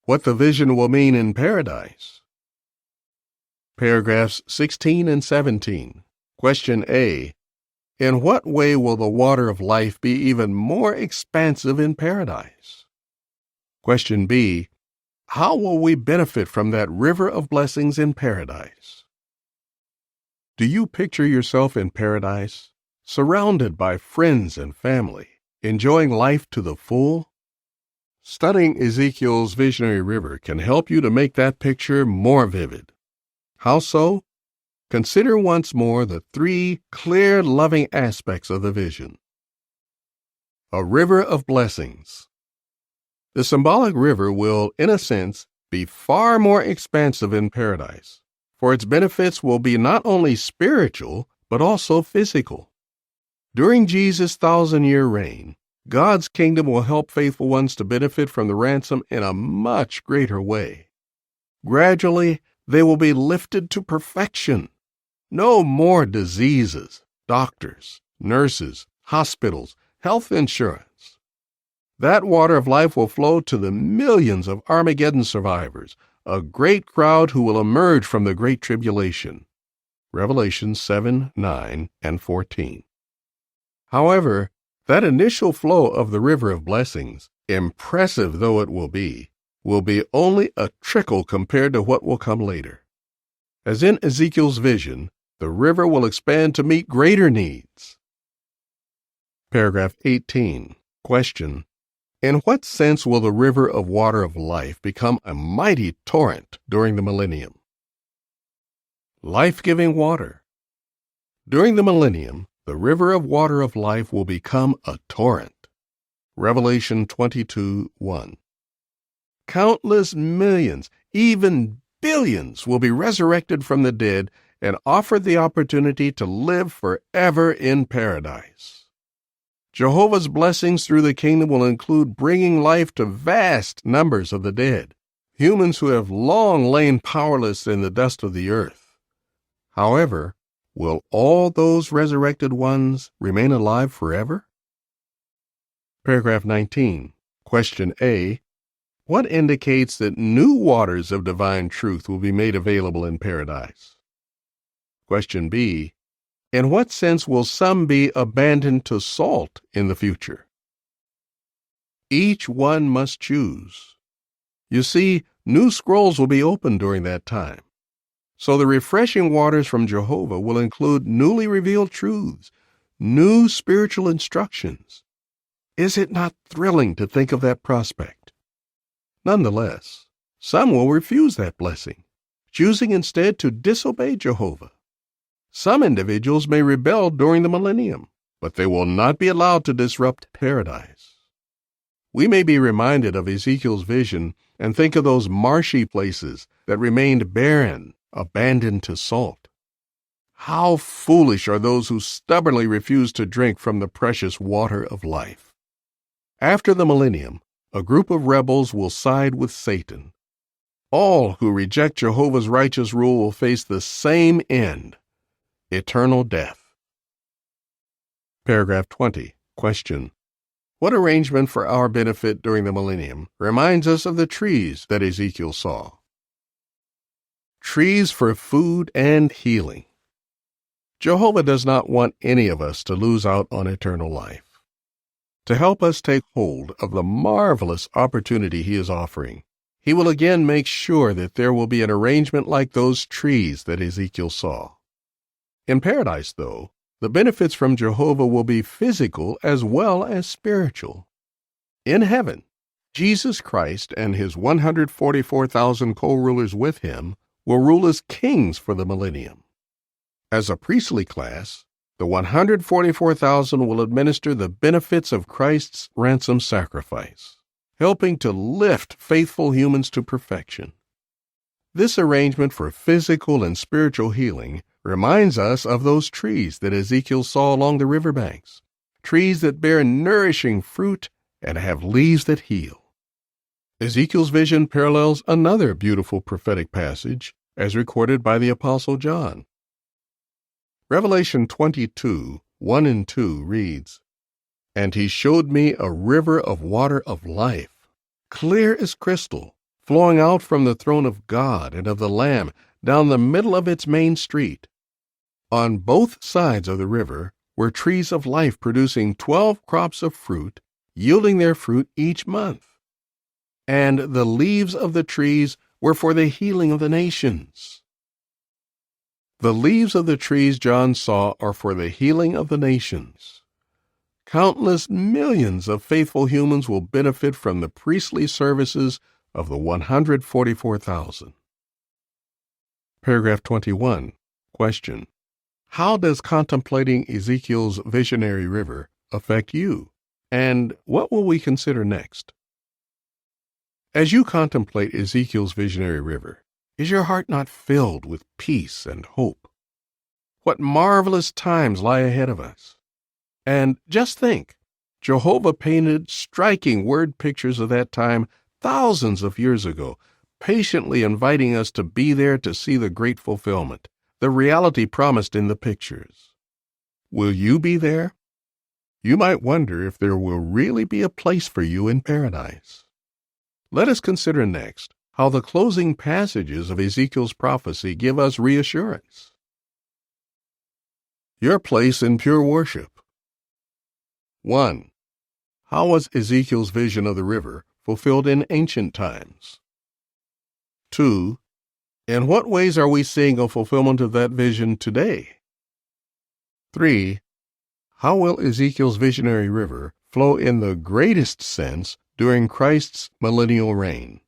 What the vision will mean in paradise. Paragraphs 16 and 17. Question A. In what way will the water of life be even more expansive in paradise? Question B. How will we benefit from that river of blessings in paradise? Do you picture yourself in paradise, surrounded by friends and family, enjoying life to the full? Studying Ezekiel's visionary river can help you to make that picture more vivid. How so? Consider once more the three clear, loving aspects of the vision. A river of blessings. The symbolic river will, in a sense, be far more expansive in paradise, for its benefits will be not only spiritual, but also physical. During Jesus' 1,000-year reign, God's kingdom will help faithful ones to benefit from the ransom in a much greater way. Gradually, they will be lifted to perfection. No more diseases, doctors, nurses, hospitals, health insurance. That water of life will flow to the millions of Armageddon survivors, a great crowd who will emerge from the Great Tribulation. Revelation 7, 9, and 14. However, that initial flow of the river of blessings, impressive though it will be only a trickle compared to what will come later. As in Ezekiel's vision, the river will expand to meet greater needs. Paragraph 18. Question. In what sense will the river of water of life become a mighty torrent during the millennium? Life-giving water. During the millennium, the river of water of life will become a torrent. Revelation 22:1. Countless millions, even billions, will be resurrected from the dead and offered the opportunity to live forever in paradise. Jehovah's blessings through the kingdom will include bringing life to vast numbers of the dead, humans who have long lain powerless in the dust of the earth. However, will all those resurrected ones remain alive forever? Paragraph 19. Question A. What indicates that new waters of divine truth will be made available in paradise? Question B. In what sense will some be abandoned to salt in the future? Each one must choose. You see, new scrolls will be opened during that time. So the refreshing waters from Jehovah will include newly revealed truths, new spiritual instructions. Is it not thrilling to think of that prospect? Nonetheless, some will refuse that blessing, choosing instead to disobey Jehovah. Some individuals may rebel during the millennium, but they will not be allowed to disrupt paradise. We may be reminded of Ezekiel's vision and think of those marshy places that remained barren, abandoned to salt. How foolish are those who stubbornly refuse to drink from the precious water of life. After the millennium, a group of rebels will side with Satan. All who reject Jehovah's righteous rule will face the same end: eternal death. Paragraph 20. Question. What arrangement for our benefit during the millennium reminds us of the trees that Ezekiel saw? Trees for food and healing. Jehovah does not want any of us to lose out on eternal life. To help us take hold of the marvelous opportunity He is offering, He will again make sure that there will be an arrangement like those trees that Ezekiel saw. In paradise, though, the benefits from Jehovah will be physical as well as spiritual. In heaven, Jesus Christ and His 144,000 co-rulers with Him will rule as kings for the millennium. As a priestly class, the 144,000 will administer the benefits of Christ's ransom sacrifice, helping to lift faithful humans to perfection. This arrangement for physical and spiritual healing reminds us of those trees that Ezekiel saw along the riverbanks, trees that bear nourishing fruit and have leaves that heal. Ezekiel's vision parallels another beautiful prophetic passage as recorded by the Apostle John. Revelation 22, 1 and 2 reads, And He showed me a river of water of life, clear as crystal, flowing out from the throne of God and of the Lamb down the middle of its main street. On both sides of the river were trees of life producing 12 crops of fruit, yielding their fruit each month. And the leaves of the trees were for the healing of the nations. The leaves of the trees John saw are for the healing of the nations. Countless millions of faithful humans will benefit from the priestly services of the 144,000. Paragraph 21. Question. How does contemplating Ezekiel's visionary river affect you? And what will we consider next? As you contemplate Ezekiel's visionary river, is your heart not filled with peace and hope? What marvelous times lie ahead of us! And just think, Jehovah painted striking word pictures of that time thousands of years ago, patiently inviting us to be there to see the great fulfillment, the reality promised in the pictures. Will you be there? You might wonder if there will really be a place for you in paradise. Let us consider next how the closing passages of Ezekiel's prophecy give us reassurance. Your place in pure worship. 1. How was Ezekiel's vision of the river fulfilled in ancient times? 2. In what ways are we seeing a fulfillment of that vision today? 3. How will Ezekiel's visionary river flow in the greatest sense during Christ's millennial reign?